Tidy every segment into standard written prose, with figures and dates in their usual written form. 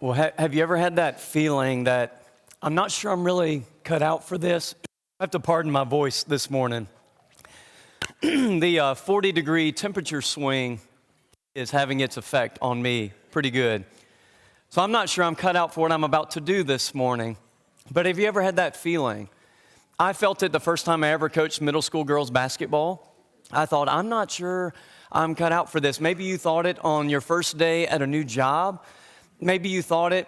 Well, have you ever had that feeling that I'm not sure I'm really cut out for this? I have to pardon my voice this morning. The 40-degree temperature swing is having its effect on me pretty good. So I'm not sure I'm cut out for what I'm about to do this morning. But have you ever had that feeling? I felt it the first time I ever coached middle school girls basketball. I thought, I'm not sure I'm cut out for this. Maybe you thought it on your first day at a new job. Maybe you thought it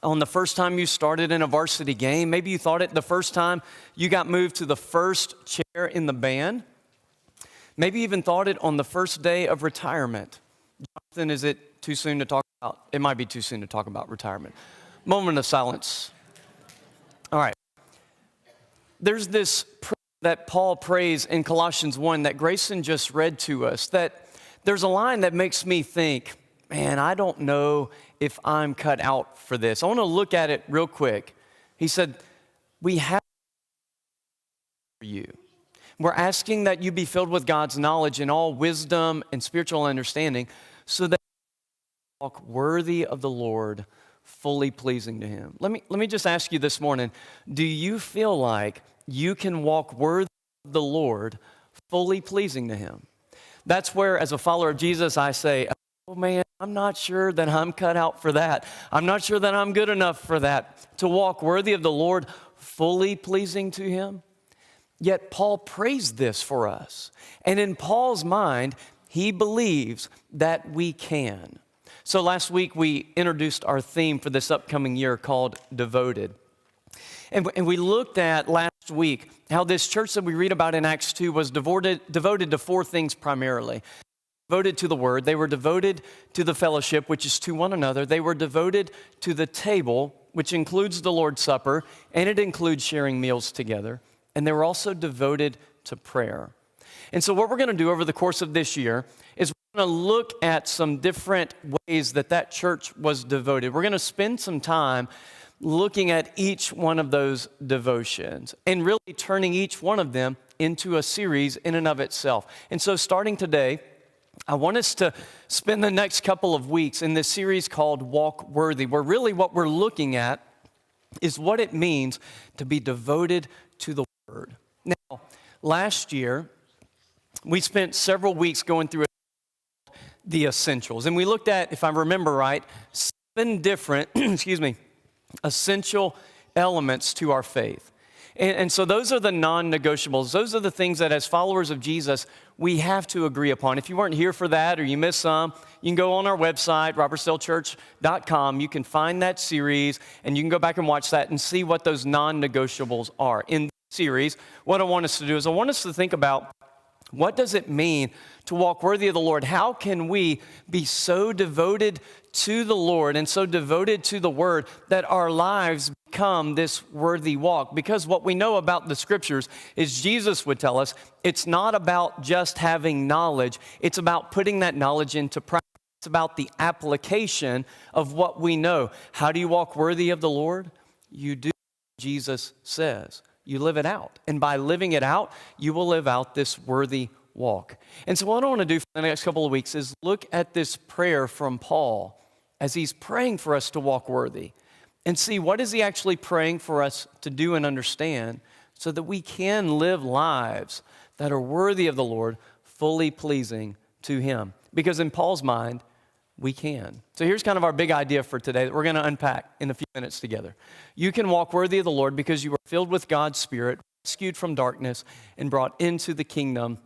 on the first time you started in a varsity game. Maybe you thought it the first time you got moved to the first chair in the band. Maybe you even thought it on the first day of retirement. Jonathan, is it too soon to talk about? It might be too soon to talk about retirement. Moment of silence. All right. There's this prayer that Paul prays in Colossians 1 that Grayson just read to us, that there's a line that makes me think, man, I don't know if I'm cut out for this. I want to look at it real quick. He said, we have for you. We're asking that you be filled with God's knowledge and all wisdom and spiritual understanding so that you walk worthy of the Lord, fully pleasing to Him. Let me just ask you this morning, do you feel like you can walk worthy of the Lord, fully pleasing to Him? That's where, as a follower of Jesus, I say, oh man, I'm not sure that I'm cut out for that. I'm not sure that I'm good enough for that, to walk worthy of the Lord, fully pleasing to Him. Yet Paul prays this for us. And in Paul's mind, he believes that we can. So last week we introduced our theme for this upcoming year called Devoted. And we looked at last week how this church that we read about in Acts 2 was devoted to four things primarily. Devoted to the Word. They were devoted to the fellowship, which is to one another. They were devoted to the table, which includes the Lord's Supper, and it includes sharing meals together. And they were also devoted to prayer. And so what we're going to do over the course of this year is we're going to look at some different ways that church was devoted. We're going to spend some time looking at each one of those devotions and really turning each one of them into a series in and of itself. And so starting today, I want us to spend the next couple of weeks in this series called Walk Worthy, where really what we're looking at is what it means to be devoted to the Word. Now, last year, we spent several weeks going through the essentials, and we looked at, if I remember right, 7 different, essential elements to our faith. And so those are the non-negotiables. Those are the things that as followers of Jesus, we have to agree upon. If you weren't here for that or you missed some, you can go on our website, robertsdalechurch.com. You can find that series and you can go back and watch that and see what those non-negotiables are. In this series, what I want us to do is I want us to think about what does it mean to walk worthy of the Lord? How can we be so devoted to the Lord and so devoted to the Word that our lives become this worthy walk? Because what we know about the Scriptures is Jesus would tell us it's not about just having knowledge. It's about putting that knowledge into practice. It's about the application of what we know. How do you walk worthy of the Lord? You do what Jesus says. You live it out. And by living it out, you will live out this worthy walk. And so what I want to do for the next couple of weeks is look at this prayer from Paul as he's praying for us to walk worthy and see what is he actually praying for us to do and understand so that we can live lives that are worthy of the Lord, fully pleasing to Him. Because in Paul's mind, we can. So here's kind of our big idea for today that we're going to unpack in a few minutes together. You can walk worthy of the Lord because you are filled with God's Spirit, rescued from darkness, and brought into the kingdom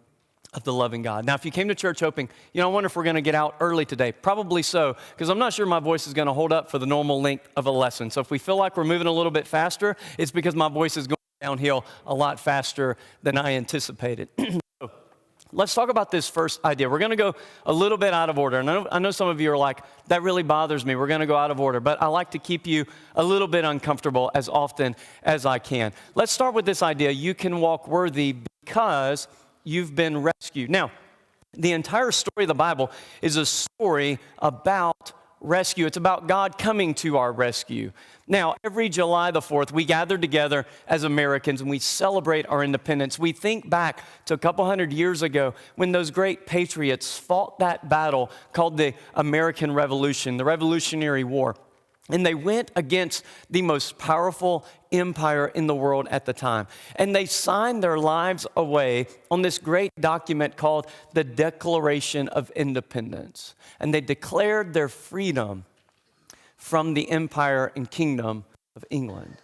of the loving God. Now, if you came to church hoping, I wonder if we're going to get out early today. Probably so, because I'm not sure my voice is going to hold up for the normal length of a lesson. So if we feel like we're moving a little bit faster, it's because my voice is going downhill a lot faster than I anticipated. Let's talk about this first idea. We're going to go a little bit out of order. And I know some of you are like, that really bothers me. We're going to go out of order. But I like to keep you a little bit uncomfortable as often as I can. Let's start with this idea. You can walk worthy because you've been rescued. Now, the entire story of the Bible is a story about rescue. It's about God coming to our rescue. Now, every July the 4th, we gather together as Americans and we celebrate our independence. We think back to a couple hundred years ago when those great patriots fought that battle called the American Revolution, the Revolutionary War. And they went against the most powerful empire in the world at the time. And they signed their lives away on this great document called the Declaration of Independence. And they declared their freedom from the empire and kingdom of England.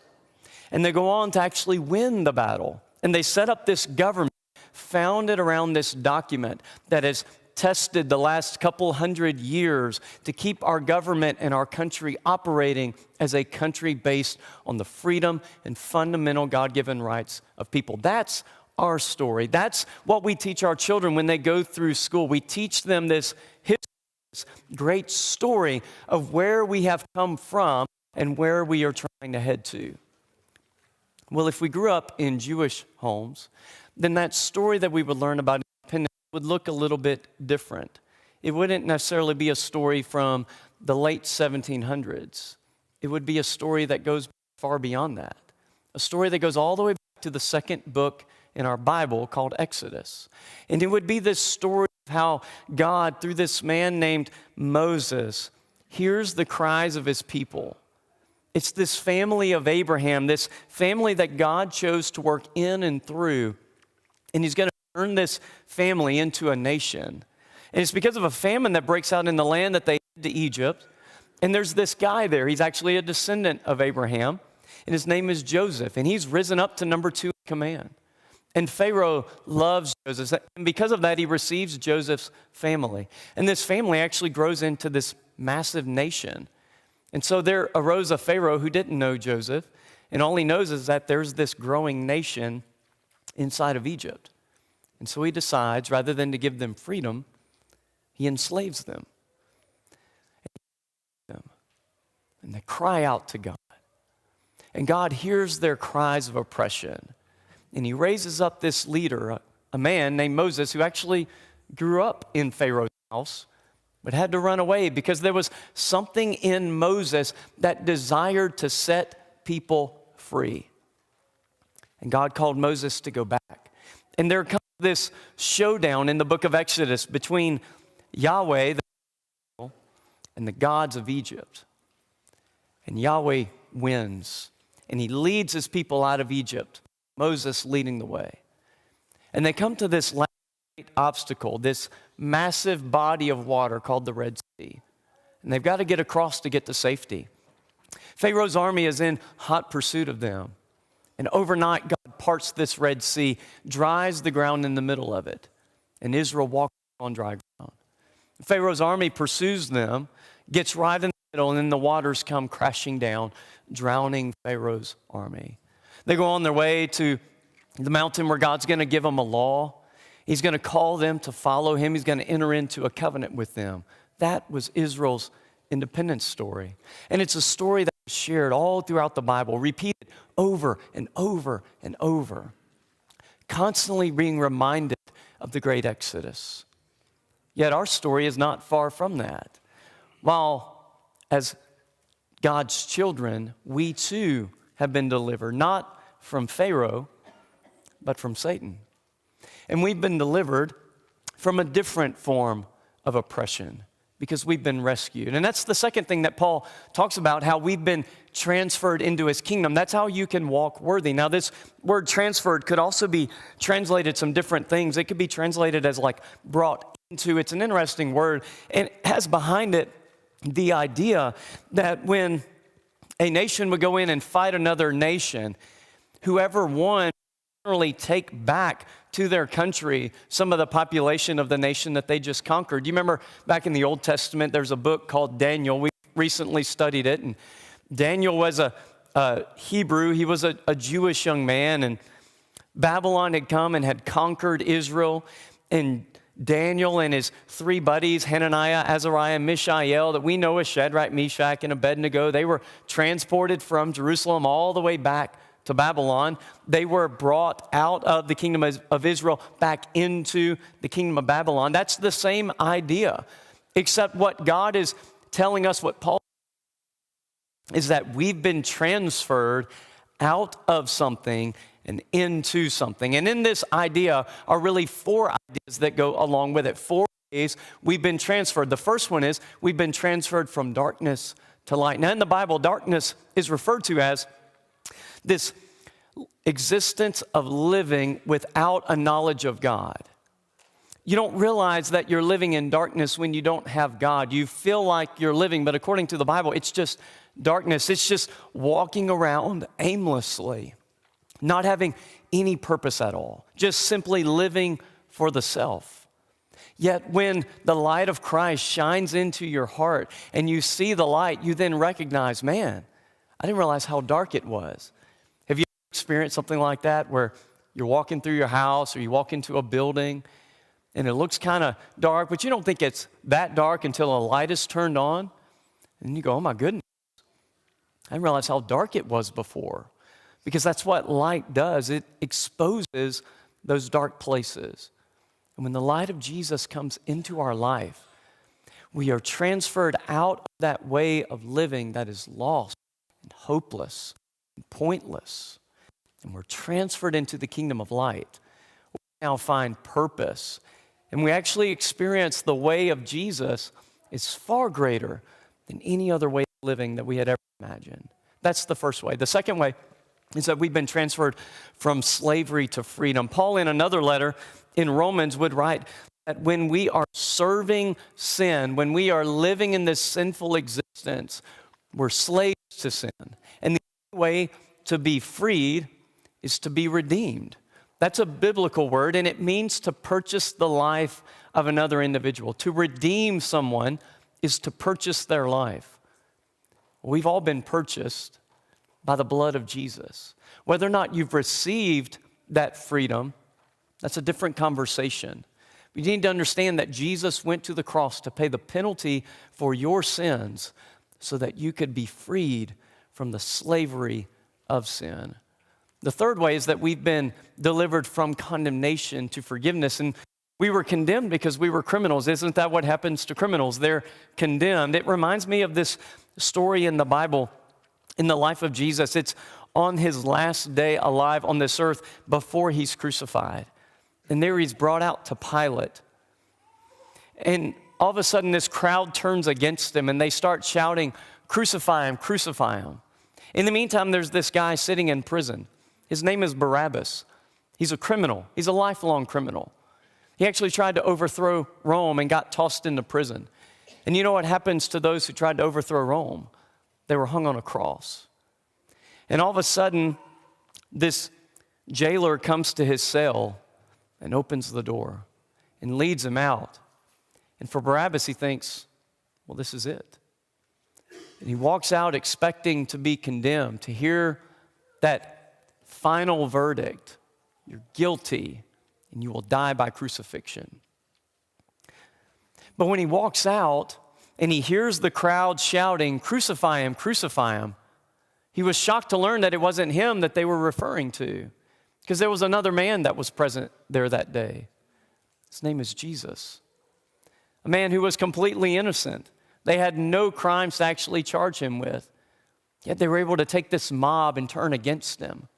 And they go on to actually win the battle. And they set up this government founded around this document that has tested the last couple hundred years to keep our government and our country operating as a country based on the freedom and fundamental God-given rights of people. That's our story. That's what we teach our children when they go through school. We teach them this history, this great story of where we have come from and where we are trying to head to. Well, if we grew up in Jewish homes, then that story that we would learn about independence would look a little bit different. It wouldn't necessarily be a story from the late 1700s. It would be a story that goes far beyond that. A story that goes all the way back to the second book in our Bible called Exodus. And it would be this story of how God, through this man named Moses, hears the cries of his people. It's this family of Abraham, this family that God chose to work in and through. And he's going to turn this family into a nation. And it's because of a famine that breaks out in the land that they head to Egypt. And there's this guy there. He's actually a descendant of Abraham. And his name is Joseph. And he's risen up to number 2 in command. And Pharaoh loves Joseph. And because of that, he receives Joseph's family. And this family actually grows into this massive nation. And so there arose a Pharaoh who didn't know Joseph. And all he knows is that there's this growing nation inside of Egypt. And so he decides, rather than to give them freedom, he enslaves them. And they cry out to God. And God hears their cries of oppression. And he raises up this leader, a man named Moses, who actually grew up in Pharaoh's house, but had to run away because there was something in Moses that desired to set people free. And God called Moses to go back. And there comes this showdown in the book of Exodus between Yahweh and the gods of Egypt. And Yahweh wins. And he leads his people out of Egypt, Moses leading the way. And they come to this last great obstacle, this massive body of water called the Red Sea. And they've got to get across to get to safety. Pharaoh's army is in hot pursuit of them. And overnight, God parts this Red Sea, dries the ground in the middle of it, and Israel walks on dry ground. Pharaoh's army pursues them, gets right in the middle, and then the waters come crashing down, drowning Pharaoh's army. They go on their way to the mountain where God's going to give them a law. He's going to call them to follow him. He's going to enter into a covenant with them. That was Israel's independence story. And it's a story that is shared all throughout the Bible, repeated over and over and over, constantly being reminded of the great Exodus. Yet our story is not far from that. While as God's children, we too have been delivered, not from Pharaoh, but from Satan. And we've been delivered from a different form of oppression because we've been rescued. And that's the second thing that Paul talks about, how we've been transferred into his kingdom. That's how you can walk worthy. Now, this word transferred could also be translated some different things. It could be translated as like brought into. It's an interesting word. And it has behind it the idea that when a nation would go in and fight another nation, whoever won generally take back to their country some of the population of the nation that they just conquered. You remember back in the Old Testament, there's a book called Daniel. We recently studied it, and Daniel was a Hebrew. He was a Jewish young man, and Babylon had come and had conquered Israel, and Daniel and his 3 buddies, Hananiah, Azariah, and Mishael, that we know as Shadrach, Meshach, and Abednego, they were transported from Jerusalem all the way back to Babylon. They were brought out of the kingdom of Israel back into the kingdom of Babylon. That's the same idea, except what God is telling us, what Paul is that we've been transferred out of something and into something. And in this idea are really 4 ideas that go along with it. 4 ways we've been transferred. The first one is we've been transferred from darkness to light. Now, in the Bible, darkness is referred to as this existence of living without a knowledge of God. You don't realize that you're living in darkness when you don't have God. You feel like you're living, but according to the Bible, it's just darkness. It's just walking around aimlessly, not having any purpose at all, just simply living for the self. Yet when the light of Christ shines into your heart and you see the light, you then recognize, man, I didn't realize how dark it was. Have you experienced something like that where you're walking through your house or you walk into a building and it looks kind of dark, but you don't think it's that dark until a light is turned on? And you go, oh my goodness, I didn't realize how dark it was before. Because that's what light does. It exposes those dark places. And when the light of Jesus comes into our life, we are transferred out of that way of living that is lost and hopeless and pointless. And we're transferred into the kingdom of light. We now find purpose. And we actually experience the way of Jesus is far greater than any other way of living that we had ever imagined. That's the first way. The second way is that we've been transferred from slavery to freedom. Paul, in another letter in Romans, would write that when we are serving sin, when we are living in this sinful existence, we're slaves to sin. And the only way to be freed is to be redeemed. That's a biblical word, and it means to purchase the life of another individual. To redeem someone is to purchase their life. We've all been purchased by the blood of Jesus. Whether or not you've received that freedom, that's a different conversation. You need to understand that Jesus went to the cross to pay the penalty for your sins so that you could be freed from the slavery of sin. The third way is that we've been delivered from condemnation to forgiveness. And we were condemned because we were criminals. Isn't that what happens to criminals? They're condemned. It reminds me of this story in the Bible, in the life of Jesus. It's on his last day alive on this earth before he's crucified. And there he's brought out to Pilate. And all of a sudden this crowd turns against him and they start shouting, "Crucify him, crucify him." In the meantime, there's this guy sitting in prison. His name is Barabbas. He's a criminal. He's a lifelong criminal. He actually tried to overthrow Rome and got tossed into prison. And you know what happens to those who tried to overthrow Rome? They were hung on a cross. And all of a sudden, this jailer comes to his cell and opens the door and leads him out. And for Barabbas, he thinks, well, this is it. And he walks out expecting to be condemned, to hear that final verdict. You're guilty and you will die by crucifixion. But when he walks out and he hears the crowd shouting, "Crucify him, crucify him," he was shocked to learn that it wasn't him that they were referring to, because there was another man that was present there that day. His name is Jesus, a man who was completely innocent. They had no crimes to actually charge him with, yet they were able to take this mob and turn against him.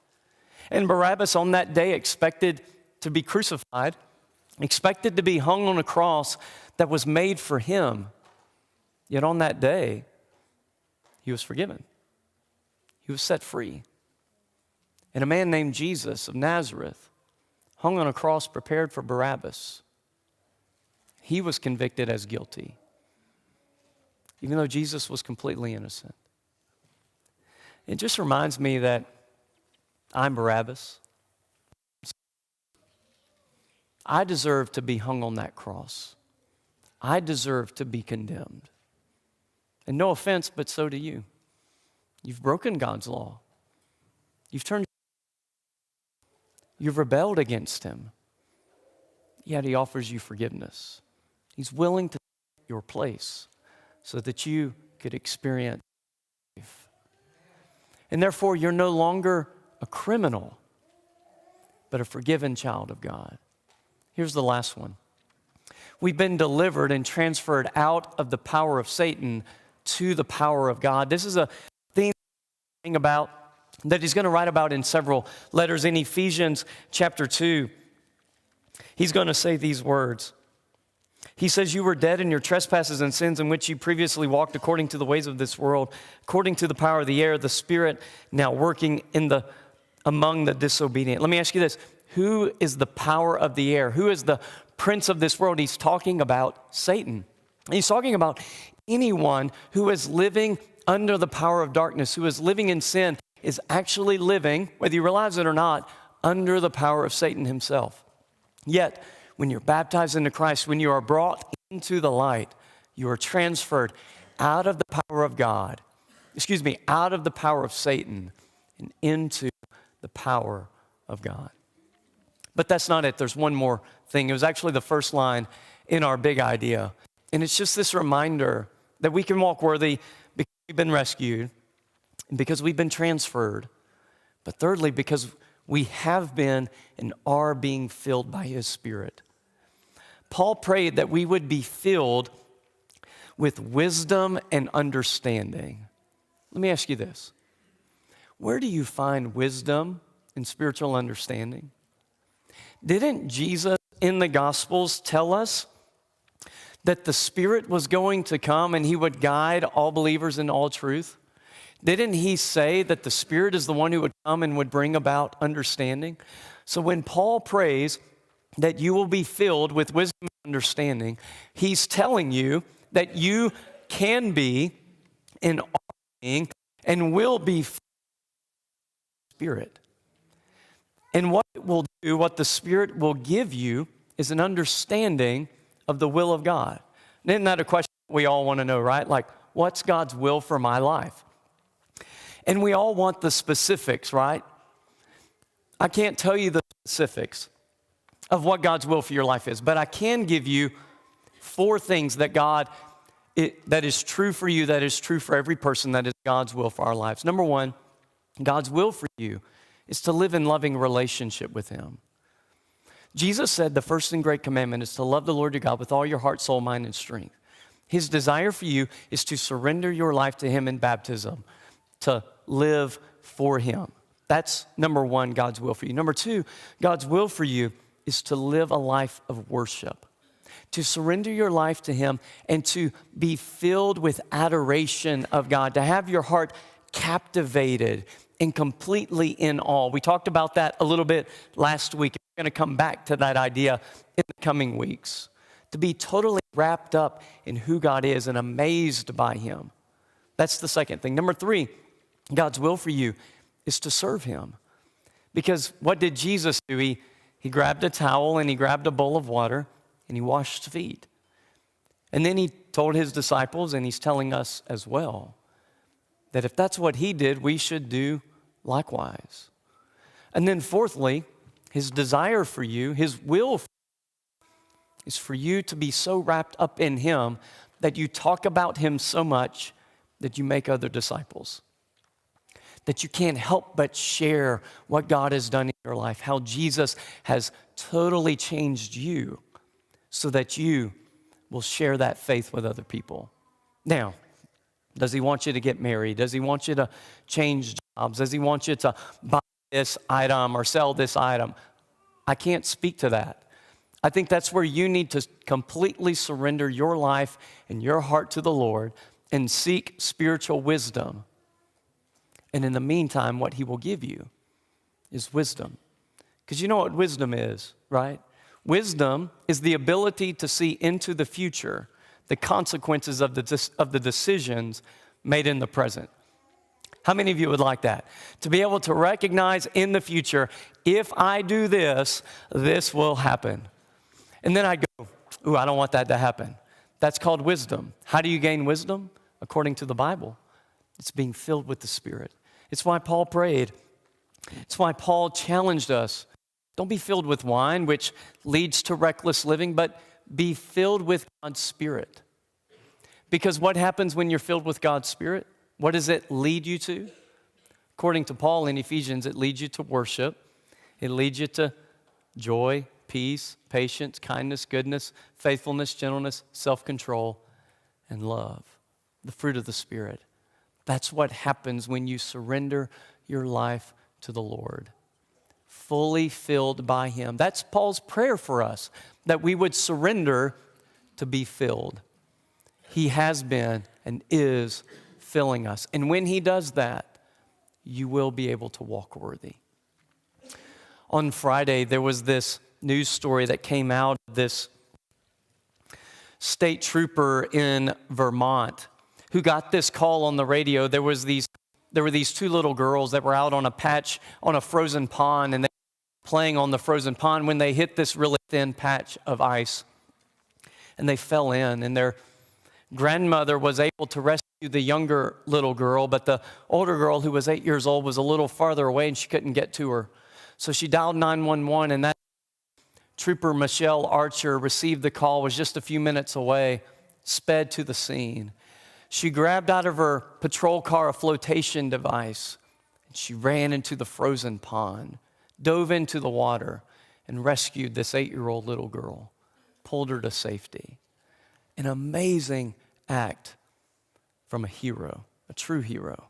And Barabbas on that day expected to be crucified, expected to be hung on a cross that was made for him. Yet on that day, he was forgiven. He was set free. And a man named Jesus of Nazareth hung on a cross prepared for Barabbas. He was convicted as guilty, even though Jesus was completely innocent. It just reminds me that I'm Barabbas. I deserve to be hung on that cross. I deserve to be condemned. And no offense, but so do you. You've broken God's law. You've rebelled against him. Yet he offers you forgiveness. He's willing to take your place so that you could experience life. And therefore, you're no longer a criminal, but a forgiven child of God. Here's the last one. We've been delivered and transferred out of the power of Satan to the power of God. This is a theme about that he's going to write about in several letters. In Ephesians chapter 2, he's going to say these words. He says, you were dead in your trespasses and sins in which you previously walked according to the ways of this world, according to the power of the air, the spirit now working among the disobedient. Let me ask you this. Who is the power of the air? Who is the prince of this world? He's talking about Satan. He's talking about anyone who is living under the power of darkness, who is living in sin, is actually living, whether you realize it or not, under the power of Satan himself. Yet, when you're baptized into Christ, when you are brought into the light, you are transferred out of the power of God, out of the power of Satan and into the power of God. But that's not it. There's one more thing. It was actually the first line in our big idea. And it's just this reminder that we can walk worthy because we've been rescued and because we've been transferred. But thirdly, because we have been and are being filled by His Spirit. Paul prayed that we would be filled with wisdom and understanding. Let me ask you this. Where do you find wisdom and spiritual understanding? Didn't Jesus in the Gospels tell us that the Spirit was going to come and He would guide all believers in all truth? Didn't He say that the Spirit is the one who would come and would bring about understanding? So when Paul prays that you will be filled with wisdom and understanding, he's telling you that you can be and are being and will be filled with the Spirit. And what it will do, what the Spirit will give you, is an understanding of the will of God. And isn't that a question we all want to know, right? Like, what's God's will for my life? And we all want the specifics, right? I can't tell you the specifics of what God's will for your life is, but I can give you 4 things that that is true for you, that is true for every person, that is God's will for our lives. Number 1, God's will for you is to live in loving relationship with Him. Jesus said the first and great commandment is to love the Lord your God with all your heart, soul, mind, and strength. His desire for you is to surrender your life to Him in baptism, to live for Him. That's number 1, God's will for you. Number 2, God's will for you is to live a life of worship, to surrender your life to Him and to be filled with adoration of God, to have your heart captivated and completely in awe. We talked about that a little bit last week. We're going to come back to that idea in the coming weeks, to be totally wrapped up in who God is and amazed by Him. That's the second thing. Number 3, God's will for you is to serve Him. Because what did Jesus do? He grabbed a towel and He grabbed a bowl of water and He washed feet. And then He told His disciples, and He's telling us as well, that if that's what He did, we should do likewise. And then fourthly, His desire for you, His will for you, is for you to be so wrapped up in Him that you talk about Him so much that you make other disciples. That you can't help but share what God has done in your life, how Jesus has totally changed you so that you will share that faith with other people. Now, does He want you to get married? Does He want you to change jobs? Does He want you to buy this item or sell this item? I can't speak to that. I think that's where you need to completely surrender your life and your heart to the Lord and seek spiritual wisdom. And in the meantime, what He will give you is wisdom. Because you know what wisdom is, right? Wisdom is the ability to see into the future the consequences of the decisions made in the present. How many of you would like that? To be able to recognize in the future, if I do this, this will happen. And then I go, ooh, I don't want that to happen. That's called wisdom. How do you gain wisdom? According to the Bible, it's being filled with the Spirit. It's why Paul prayed. It's why Paul challenged us. Don't be filled with wine, which leads to reckless living, but be filled with God's Spirit. Because what happens when you're filled with God's Spirit? What does it lead you to? According to Paul in Ephesians, it leads you to worship. It leads you to joy, peace, patience, kindness, goodness, faithfulness, gentleness, self-control, and love. The fruit of the Spirit. That's what happens when you surrender your life to the Lord. Fully filled by Him. That's Paul's prayer for us, that we would surrender to be filled. He has been and is filling us. And when he does that, you will be able to walk worthy. On Friday, there was this news story that came out of this state trooper in Vermont who got this call on the radio. There were these two little girls that were out on a patch on a frozen pond, and they were playing on the frozen pond when they hit this really thin patch of ice, and they fell in, and their grandmother was able to rescue the younger little girl, but the older girl, who was 8 years old, was a little farther away and she couldn't get to her. So she dialed 911, and that trooper, Michelle Archer, received the call, was just a few minutes away, sped to the scene. She grabbed out of her patrol car a flotation device, and she ran into the frozen pond, dove into the water, and rescued this 8-year-old little girl, pulled her to safety. An amazing act from a hero, a true hero.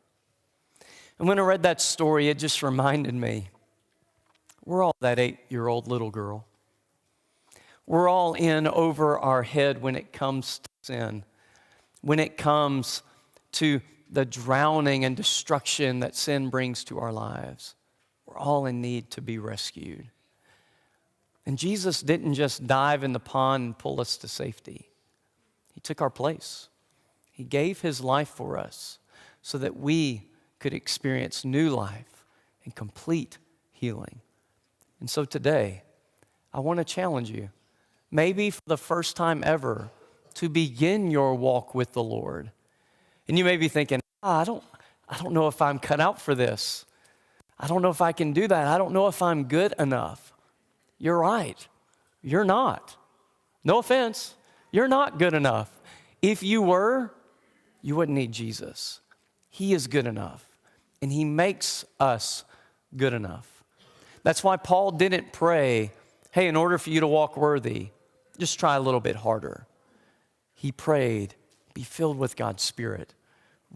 And when I read that story, it just reminded me, we're all that 8-year-old little girl. We're all in over our head when it comes to sin, when it comes to the drowning and destruction that sin brings to our lives. We're all in need to be rescued. And Jesus didn't just dive in the pond and pull us to safety. He took our place. He gave his life for us so that we could experience new life and complete healing. And so today, I want to challenge you, maybe for the first time ever, to begin your walk with the Lord. And you may be thinking, I don't know if I'm cut out for this. I don't know if I can do that. I don't know if I'm good enough. You're right. You're not. No offense. You're not good enough. If you were, you wouldn't need Jesus. He is good enough, and he makes us good enough. That's why Paul didn't pray, hey, in order for you to walk worthy, just try a little bit harder. He prayed, be filled with God's Spirit.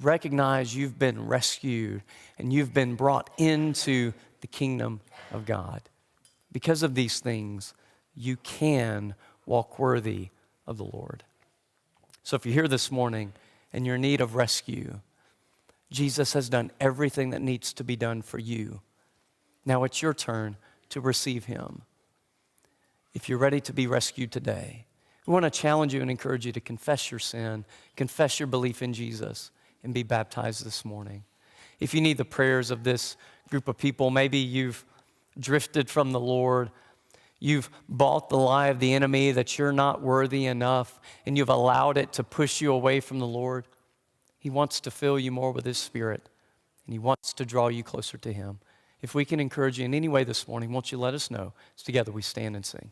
Recognize you've been rescued and you've been brought into the kingdom of God. Because of these things, you can walk worthy of the Lord. So if you're here this morning and you're in need of rescue, Jesus has done everything that needs to be done for you. Now it's your turn to receive him. If you're ready to be rescued today, we want to challenge you and encourage you to confess your sin, confess your belief in Jesus, and be baptized this morning. If you need the prayers of this group of people, maybe you've drifted from the Lord, you've bought the lie of the enemy that you're not worthy enough, and you've allowed it to push you away from the Lord. He wants to fill you more with his Spirit, and he wants to draw you closer to him. If we can encourage you in any way this morning, won't you let us know? As together we stand and sing.